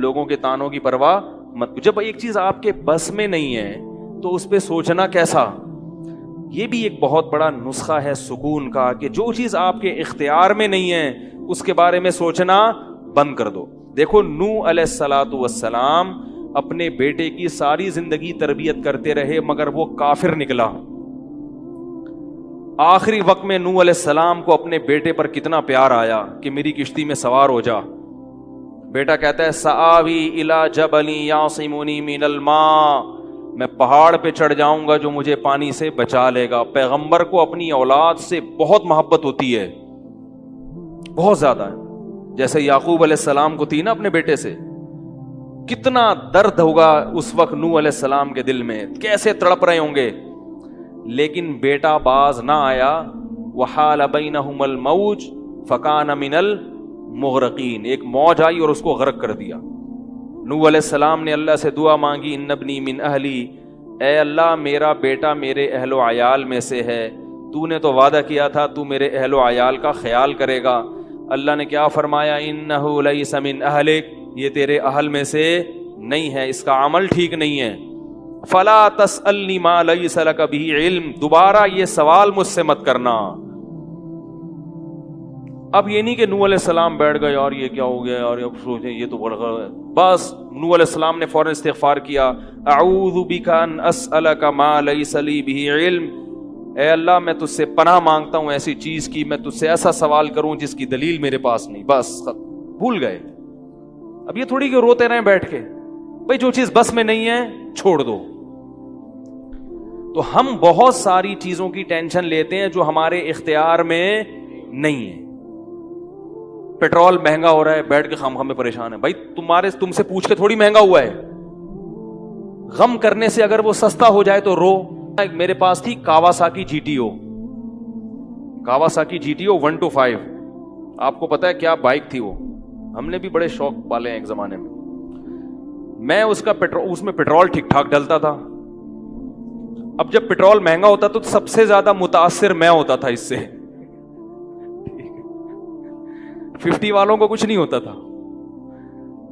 لوگوں کے تانوں کی پرواہ مت. جب ایک چیز آپ کے بس میں نہیں ہے تو اس پہ سوچنا کیسا. یہ بھی ایک بہت بڑا نسخہ ہے سکون کا کہ جو چیز آپ کے اختیار میں نہیں ہے اس کے بارے میں سوچنا بند کر دو. دیکھو نوح علیہ الصلوۃ والسلام اپنے بیٹے کی ساری زندگی تربیت کرتے رہے مگر وہ کافر نکلا. آخری وقت میں نوح علیہ السلام کو اپنے بیٹے پر کتنا پیار آیا کہ میری کشتی میں سوار ہو جا. بیٹا کہتا ہے سآوی الی جبل یعصمنی من الماء, میں پہاڑ پہ چڑھ جاؤں گا جو مجھے پانی سے بچا لے گا. پیغمبر کو اپنی اولاد سے بہت محبت ہوتی ہے, بہت زیادہ ہے. جیسے یعقوب علیہ السلام کو تھی نا اپنے بیٹے سے. کتنا درد ہوگا اس وقت نوح علیہ السلام کے دل میں, کیسے تڑپ رہے ہوں گے. لیکن بیٹا باز نہ آیا. وحال بینہم الموج فکان من المغرقین, ایک موج آئی اور اس کو غرق کر دیا. نوح علیہ السلام نے اللہ سے دعا مانگی ان ابنی من اہلی, اے اللہ میرا بیٹا میرے اہل و عیال میں سے ہے, تو نے تو وعدہ کیا تھا تو میرے اہل و عیال کا خیال کرے گا. اللہ نے کیا فرمایا انہ لیس من اہلک, یہ تیرے اہل میں سے نہیں ہے, اس کا عمل ٹھیک نہیں ہے. فلا تسألنی ما لیس لک بہ علم, دوبارہ یہ سوال مجھ سے مت کرنا. اب یہ نہیں کہ نوح علیہ السلام بیٹھ گئے اور یہ کیا ہو گیا اور اب سوچیں یہ تو بڑا بس. نوح علیہ السلام نے فوراً استغفار کیا, اعوذ بک ان اسألک ما لیس لی بہ علم, اے اللہ میں تجھ سے پناہ مانگتا ہوں ایسی چیز کی, میں تجھ سے ایسا سوال کروں جس کی دلیل میرے پاس نہیں. بس بھول گئے. اب یہ تھوڑی کہ روتے رہیں بیٹھ کے, بھئی جو چیز بس میں نہیں ہے چھوڑ دو. تو ہم بہت ساری چیزوں کی ٹینشن لیتے ہیں جو ہمارے اختیار میں نہیں ہے. پیٹرول مہنگا ہو رہا ہے, بیٹھ کے خام میں پریشان ہے. بھائی تم سے پوچھ کے تھوڑی مہنگا ہوا ہے. غم کرنے سے اگر وہ سستا ہو جائے تو رو. میرے پاس تھی Kawasaki G T O, Kawasaki G T O 125. آپ کو پتا ہے کیا بائک تھی وہ, ہم نے بھی بڑے شوق پالے ہیں ایک زمانے میں. میں اس میں پیٹرول ٹھیک ٹھاک ڈلتا تھا. اب جب پیٹرول مہنگا ہوتا تو سب سے زیادہ متاثر میں ہوتا تھا اس سے. 50 والوں کو کچھ نہیں ہوتا تھا.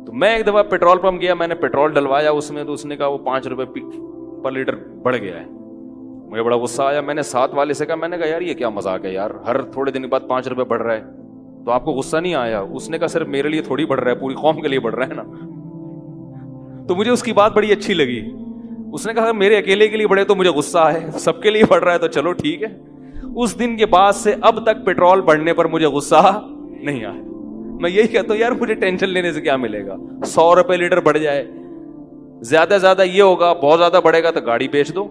تو میں ایک دفعہ پیٹرول پمپ گیا, میں نے پیٹرول ڈلوایا اس میں, تو اس نے کہا وہ 5 روپے پر لیٹر بڑھ گیا ہے. مجھے بڑا غصہ آیا. میں نے ساتھ والے سے کہا, میں نے کہا یار یہ کیا مذاق ہے یار, ہر تھوڑے دن کے بعد 5 روپے بڑھ رہا ہے, تو آپ کو غصہ نہیں آیا؟ اس نے کہا صرف میرے لیے تھوڑی بڑھ رہا ہے, پوری قوم کے لیے بڑھ رہا ہے نا. تو مجھے اس کی بات بڑی اچھی لگی. اس نے کہا میرے اکیلے کے لیے بڑھے تو مجھے غصہ ہے, سب کے لیے بڑھ رہا ہے تو چلو ٹھیک ہے. اس دن کے بعد سے اب تک پیٹرول بڑھنے پر مجھے غصہ نہیں آیا. میں یہی کہتا ہوں یار مجھے ٹینشن لینے سے کیا ملے گا. 100 روپے لیٹر بڑھ جائے, زیادہ زیادہ یہ ہوگا, بہت زیادہ بڑھے گا تو گاڑی بیچ دو.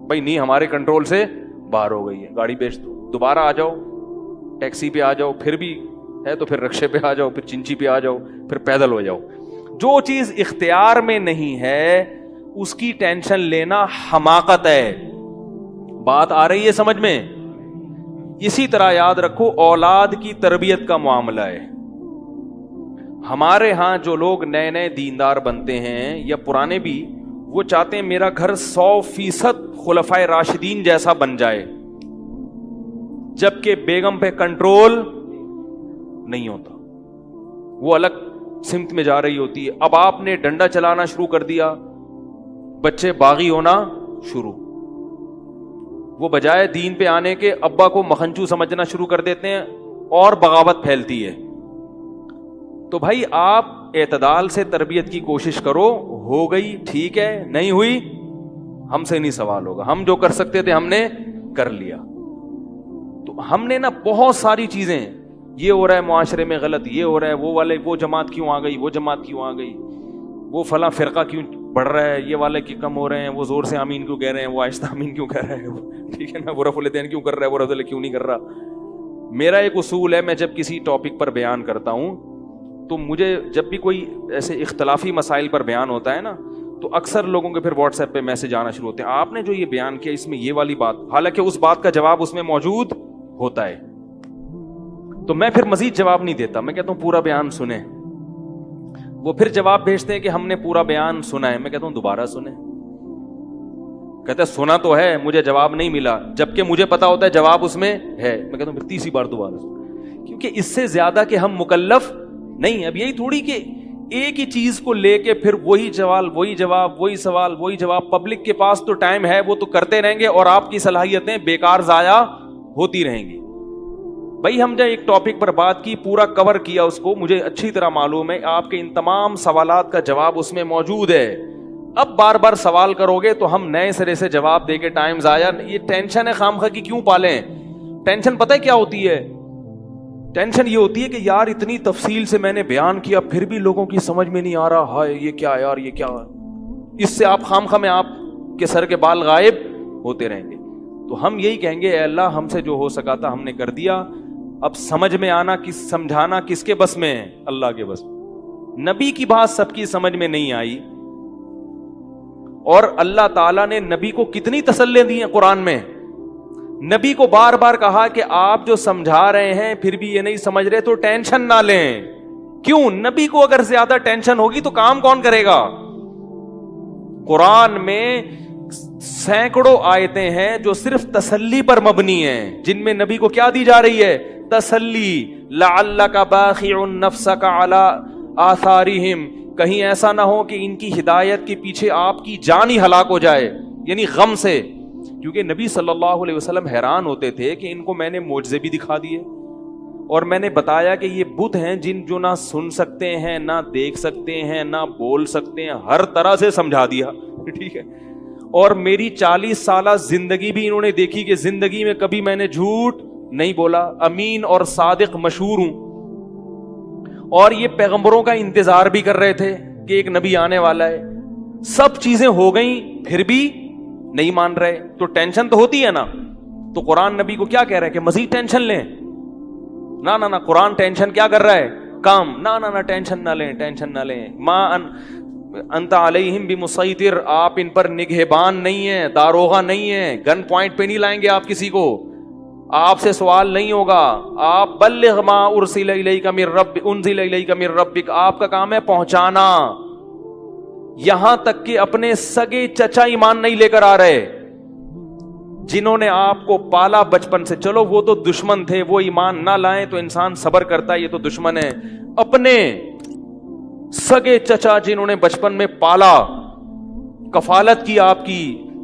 بھائی نہیں ہمارے کنٹرول سے باہر ہو گئی ہے, گاڑی بیچ دو, دوبارہ آ جاؤ, ٹیکسی پہ آ جاؤ, پھر بھی ہے تو پھر رکشے پہ آ جاؤ, پھر چنچی پہ آ جاؤ, پھر پیدل ہو جاؤ. جو چیز اختیار میں نہیں ہے اس کی ٹینشن لینا حماقت ہے. بات آ رہی ہے سمجھ میں؟ اسی طرح یاد رکھو اولاد کی تربیت کا معاملہ ہے. ہمارے ہاں جو لوگ نئے نئے دیندار بنتے ہیں یا پرانے بھی, وہ چاہتے ہیں میرا گھر 100% خلفائے راشدین جیسا بن جائے, جبکہ بیگم پہ کنٹرول نہیں ہوتا, وہ الگ سمت میں جا رہی ہوتی ہے. اب آپ نے ڈنڈا چلانا شروع کر دیا, بچے باغی ہونا شروع. وہ بجائے دین پہ آنے کے ابا کو مکھنچو سمجھنا شروع کر دیتے ہیں اور بغاوت پھیلتی ہے. تو بھائی آپ اعتدال سے تربیت کی کوشش کرو. ہو گئی ٹھیک ہے, نہیں ہوئی ہم سے نہیں سوال ہوگا, ہم جو کر سکتے تھے ہم نے کر لیا. تو ہم نے نا بہت ساری چیزیں, یہ ہو رہا ہے معاشرے میں غلط, یہ ہو رہا ہے, وہ والے وہ جماعت کیوں آ گئی, وہ جماعت کیوں آ گئی, وہ فلاں فرقہ کیوں بڑھ رہا ہے, یہ والے کی کم ہو رہے ہیں, وہ زور سے آمین کیوں کہہ رہے ہیں, وہ آہستہ آمین کیوں کہہ رہے ہیں, ٹھیک ہے نا, وہ رفع الیدین کیوں کر رہا ہے, وہ رفع کیوں نہیں کر رہا. میرا ایک اصول ہے, میں جب کسی ٹاپک پر بیان کرتا ہوں تو مجھے جب بھی کوئی ایسے اختلافی مسائل پر بیان ہوتا ہے نا, تو اکثر لوگوں کے پھر واٹس ایپ پہ میسج آنا شروع ہوتے ہیں, آپ نے جو یہ بیان کیا اس میں یہ والی بات, حالانکہ اس بات کا جواب اس میں موجود ہوتا ہے. تو میں پھر مزید جواب نہیں دیتا, میں کہتا ہوں پورا بیان سنیں. وہ پھر جواب بھیجتے ہیں کہ ہم نے پورا بیان سنا ہے. میں کہتا ہوں دوبارہ سنیں. کہتا ہے سنا تو ہے, مجھے جواب نہیں ملا, جبکہ مجھے پتا ہوتا ہے جواب اس میں ہے. میں کہتا ہوں پھر تیسری بار دوبارہ سنیں, کیونکہ اس سے زیادہ کہ ہم مکلف نہیں. اب یہی تھوڑی کہ ایک ہی چیز کو لے کے پھر وہی سوال وہی جواب وہی سوال وہی جواب. پبلک کے پاس تو ٹائم ہے, وہ تو کرتے رہیں گے اور آپ کی صلاحیتیں بیکار ضائع ہوتی رہیں گی. بھائی ہم نے ایک ٹاپک پر بات کی, پورا کور کیا اس کو, مجھے اچھی طرح معلوم ہے آپ کے ان تمام سوالات کا جواب اس میں موجود ہے. اب بار بار سوال کرو گے تو ہم نئے سرے سے جواب دے کے ٹائم ضائع. یہ ٹینشن ہے خام خواہ کی کیوں پالیں؟ ٹینشن پتہ ہے کیا ہوتی ہے؟ ٹینشن یہ ہوتی ہے کہ یار اتنی تفصیل سے میں نے بیان کیا پھر بھی لوگوں کی سمجھ میں نہیں آ رہا, ہائے یہ کیا یار, یہ کیا. اس سے آپ خام خواہ میں آپ کے سر کے بال غائب ہوتے رہیں گے. تو ہم یہی کہیں گے اے اللہ ہم سے جو ہو سکا تھا ہم نے کر دیا. اب سمجھ میں آنا سمجھانا کس کے بس میں ہے؟ اللہ کے بس. نبی کی بات سب کی سمجھ میں نہیں آئی, اور اللہ تعالیٰ نے نبی کو کتنی تسلیاں دی ہیں قرآن میں. نبی کو بار بار کہا کہ آپ جو سمجھا رہے ہیں پھر بھی یہ نہیں سمجھ رہے تو ٹینشن نہ لیں. کیوں؟ نبی کو اگر زیادہ ٹینشن ہوگی تو کام کون کرے گا؟ قرآن میں سینکڑوں آیتیں ہیں جو صرف تسلی پر مبنی ہیں, جن میں نبی کو کیا دی جا رہی ہے؟ تسلی. لعلک باخع نفسک علی آثارہم, کہیں ایسا نہ ہو کہ ان کی ہدایت کے پیچھے آپ کی جان ہی ہلاک ہو جائے, یعنی غم سے. کیونکہ نبی صلی اللہ علیہ وسلم حیران ہوتے تھے کہ ان کو میں نے معجزے بھی دکھا دیے اور میں نے بتایا کہ یہ بت ہیں جن جو نہ سن سکتے ہیں, نہ دیکھ سکتے ہیں, نہ بول سکتے ہیں, ہر طرح سے سمجھا دیا. ٹھیک ہے, اور میری 40 سالہ زندگی بھی انہوں نے دیکھی کہ زندگی میں کبھی میں نے جھوٹ نہیں بولا, امین اور صادق مشہور ہوں. اور یہ پیغمبروں کا انتظار بھی کر رہے تھے کہ ایک نبی آنے والا ہے. سب چیزیں ہو گئیں پھر بھی نہیں مان رہے, تو ٹینشن تو ہوتی ہے نا. تو قرآن نبی کو کیا کہہ رہا ہے کہ مزید ٹینشن لیں؟ نہ قرآن ٹینشن کیا کر رہا ہے؟ کام. نہ ٹینشن نہ لیں, ٹینشن نہ لیں. ما انت علیہم بمسیطر, آپ ان پر نگہبان نہیں ہیں, داروغہ نہیں ہیں, گن پوائنٹ پہ نہیں لائیں گے آپ کسی کو, آپ سے سوال نہیں ہوگا. آپ بلغ ما ارسل الیک من رب انزل الیک من ربک, آپ کا کام ہے پہنچانا. یہاں تک کہ اپنے سگے چچا ایمان نہیں لے کر آ رہے, جنہوں نے آپ کو پالا بچپن سے. چلو وہ تو دشمن تھے, وہ ایمان نہ لائیں تو انسان صبر کرتا ہے, یہ تو دشمن ہے. اپنے سگے چچا جنہوں نے بچپن میں پالا, کفالت کی آپ کی,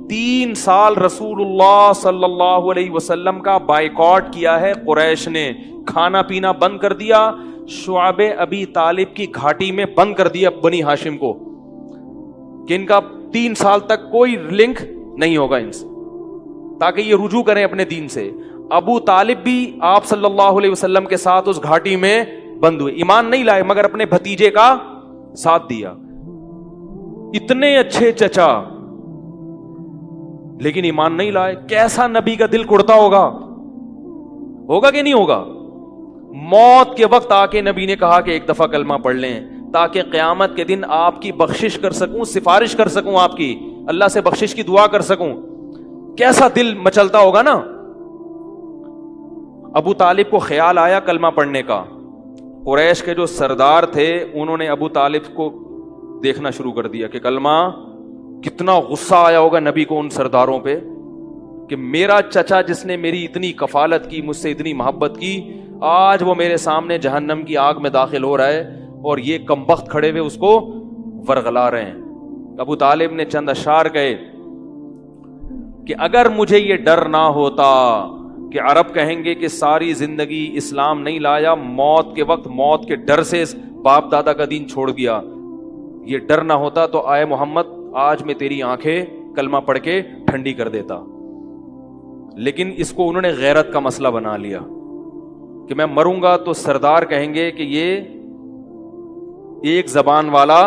3 سال رسول اللہ صلی اللہ علیہ وسلم کا بائیکاٹ کیا ہے قریش نے, کھانا پینا بند کر دیا, شعب ابی طالب کی گھاٹی میں بند کر دیا بنی ہاشم کو, کہ ان کا 3 سال تک کوئی لنک نہیں ہوگا ان سے, تاکہ یہ رجوع کریں اپنے دین سے. ابو طالب بھی آپ صلی اللہ علیہ وسلم کے ساتھ اس گھاٹی میں بند ہوئے, ایمان نہیں لائے مگر اپنے بھتیجے کا ساتھ دیا. اتنے اچھے چچا لیکن ایمان نہیں لائے. کیسا نبی کا دل کڑتا ہوگا کہ نہیں ہوگا؟ موت کے وقت آ کے نبی نے کہا کہ ایک دفعہ کلمہ پڑھ لیں تاکہ قیامت کے دن آپ کی بخشش کر سکوں, سفارش کر سکوں, آپ کی اللہ سے بخشش کی دعا کر سکوں. کیسا دل مچلتا ہوگا نا. ابو طالب کو خیال آیا کلمہ پڑھنے کا. قریش کے جو سردار تھے انہوں نے ابو طالب کو دیکھنا شروع کر دیا کہ کلمہ, کتنا غصہ آیا ہوگا نبی کو ان سرداروں پہ کہ میرا چچا جس نے میری اتنی کفالت کی, مجھ سے اتنی محبت کی, آج وہ میرے سامنے جہنم کی آگ میں داخل ہو رہا ہے اور یہ کمبخت کھڑے ہوئے اس کو ورغلا رہے ہیں. ابو طالب نے چند اشعار کہے کہ اگر مجھے یہ ڈر نہ ہوتا کہ عرب کہیں گے کہ ساری زندگی اسلام نہیں لایا, موت کے وقت موت کے ڈر سے باپ دادا کا دین چھوڑ دیا, یہ ڈر نہ ہوتا تو آئے محمد آج میں تیری آنکھیں کلمہ پڑھ کے ٹھنڈی کر دیتا. لیکن اس کو انہوں نے غیرت کا مسئلہ بنا لیا کہ میں مروں گا تو سردار کہیں گے کہ یہ ایک زبان والا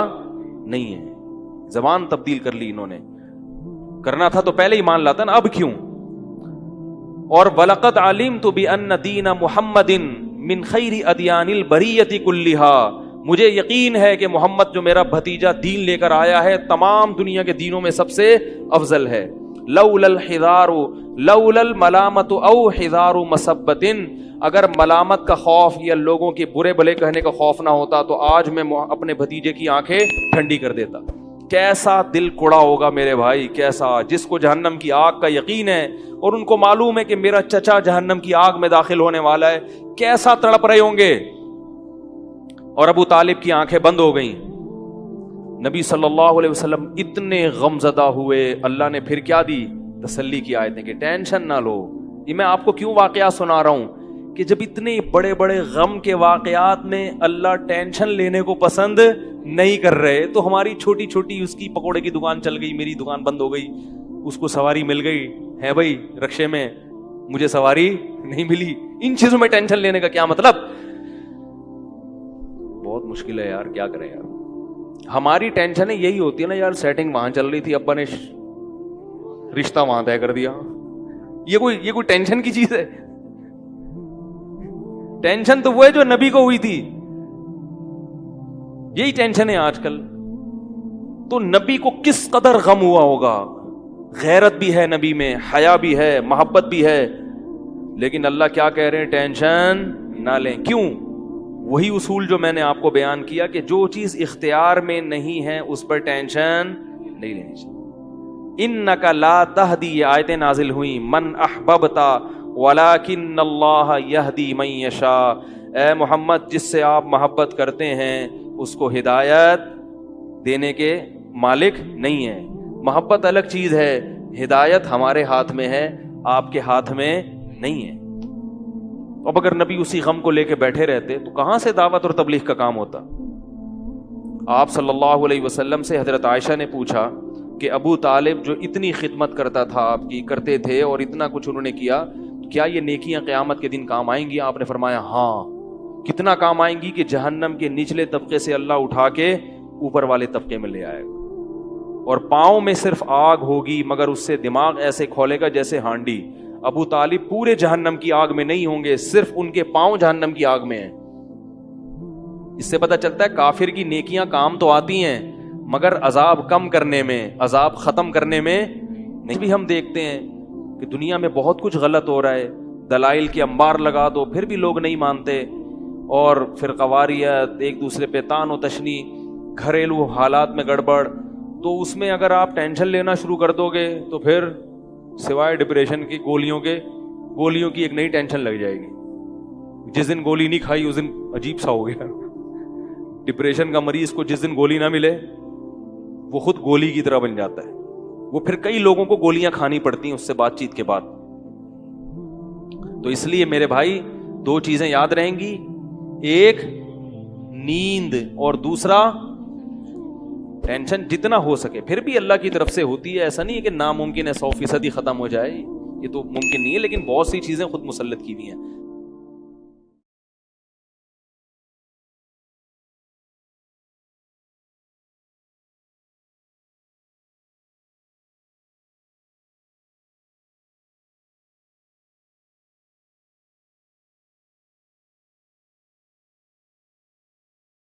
نہیں ہے. زبان تبدیل کر لی انہوں نے, کرنا تھا تو پہلے ہی مان لاتا نا, اب کیوں. اور وَلَقَدْ عَلِمْتُ بِأَنَّ دِينَ مُحَمَّدٍ مِّن خَيْرِ أَدْيَانِ الْبَرِيَّةِ كُلِّهَا, مجھے یقین ہے کہ محمد جو میرا بھتیجا دین لے کر آیا ہے تمام دنیا کے دینوں میں سب سے افضل ہے. لولا الحذار لولا الملامت او حذار مسبت, اگر ملامت کا خوف یا لوگوں کے برے بھلے کہنے کا خوف نہ ہوتا تو آج میں اپنے بھتیجے کی آنکھیں ٹھنڈی کر دیتا. کیسا دل کڑا ہوگا میرے بھائی, کیسا, جس کو جہنم کی آگ کا یقین ہے اور ان کو معلوم ہے کہ میرا چچا جہنم کی آگ میں داخل ہونے والا ہے, کیسا تڑپ رہے ہوں گے. اور ابو طالب کی آنکھیں بند ہو گئیں. نبی صلی اللہ علیہ وسلم اتنے غمزدہ ہوئے. اللہ نے پھر کیا دی؟ تسلی کی آیتیں کہ ٹینشن نہ لو. یہ میں آپ کو کیوں واقعات سنا رہا ہوں کہ جب اتنے بڑے بڑے غم کے واقعات میں اللہ ٹینشن لینے کو پسند نہیں کر رہے, تو ہماری چھوٹی چھوٹی, اس کی پکوڑے کی دکان چل گئی, میری دکان بند ہو گئی, اس کو سواری مل گئی ہے بھائی رکشے میں, مجھے سواری نہیں ملی, ان چیزوں میں ٹینشن لینے کا کیا مطلب؟ بہت مشکل ہے یار, کیا کریں یار. ہماری ٹینشن یہی ہوتی ہے نا یار, سیٹنگ وہاں چل رہی تھی, ابا نے رشتہ وہاں طے کر دیا. یہ کوئی ٹینشن کی چیز ہے؟ ٹینشن تو وہ ہے جو نبی کو ہوئی تھی. یہی ٹینشن ہے آج کل. تو نبی کو کس قدر غم ہوا ہوگا. غیرت بھی ہے نبی میں, حیا بھی ہے, محبت بھی ہے, لیکن اللہ کیا کہہ رہے ہیں؟ ٹینشن نہ لیں. کیوں؟ وہی اصول جو میں نے آپ کو بیان کیا کہ جو چیز اختیار میں نہیں ہے اس پر ٹینشن نہیں لینی چاہیے. انک لا تہدی, یہ آیتیں نازل ہوئیں, من احببتا ولکن اللہ یہدی من یشاء. اے محمد, جس سے آپ محبت کرتے ہیں اس کو ہدایت دینے کے مالک نہیں ہے. محبت الگ چیز ہے, ہدایت ہمارے ہاتھ میں ہے, آپ کے ہاتھ میں نہیں ہے. اب اگر نبی اسی غم کو لے کے بیٹھے رہتے تو کہاں سے دعوت اور تبلیغ کا کام ہوتا؟ آپ صلی اللہ علیہ وسلم سے حضرت عائشہ نے پوچھا کہ ابو طالب جو اتنی خدمت کرتا تھا, آپ کی کرتے تھے, اور اتنا کچھ انہوں نے کیا, کیا یہ نیکیاں قیامت کے دن کام آئیں گی؟ آپ نے فرمایا ہاں. کتنا کام آئیں گی کہ جہنم کے نچلے طبقے سے اللہ اٹھا کے اوپر والے طبقے میں لے آئے گا, اور پاؤں میں صرف آگ ہوگی مگر اس سے دماغ ایسے کھولے گا جیسے ہانڈی. ابو طالب پورے جہنم کی آگ میں نہیں ہوں گے, صرف ان کے پاؤں جہنم کی آگ میں ہیں. اس سے پتہ چلتا ہے کافر کی نیکیاں کام تو آتی ہیں مگر عذاب کم کرنے میں, عذاب ختم کرنے میں نہیں. بھی ہم دیکھتے ہیں کہ دنیا میں بہت کچھ غلط ہو رہا ہے, دلائل کے انبار لگا دو پھر بھی لوگ نہیں مانتے, اور فرقواریت, ایک دوسرے پہ تان و تشنی, گھریلو حالات میں گڑبڑ. تو اس میں اگر آپ ٹینشن لینا شروع کر دو گے تو پھر سوائے ڈپریشن کی گولیوں کی ایک نئی ٹینشن لگ جائے گی. جس دن گولی نہیں کھائی اس دن عجیب سا ہو گیا. ڈپریشن کا مریض کو جس دن گولی نہ ملے وہ خود گولی کی طرح بن جاتا ہے. وہ پھر کئی لوگوں کو گولیاں کھانی پڑتی ہیں اس سے بات چیت کے بعد. تو اس لیے میرے بھائی دو چیزیں یاد رہیں گی, ایک نیند اور دوسرا ٹینشن. جتنا ہو سکے, پھر بھی اللہ کی طرف سے ہوتی ہے, ایسا نہیں ہے کہ ناممکن ہے 100% ہی ختم ہو جائے, یہ تو ممکن نہیں ہے, لیکن بہت سی چیزیں خود مسلط کی ہوئی ہیں.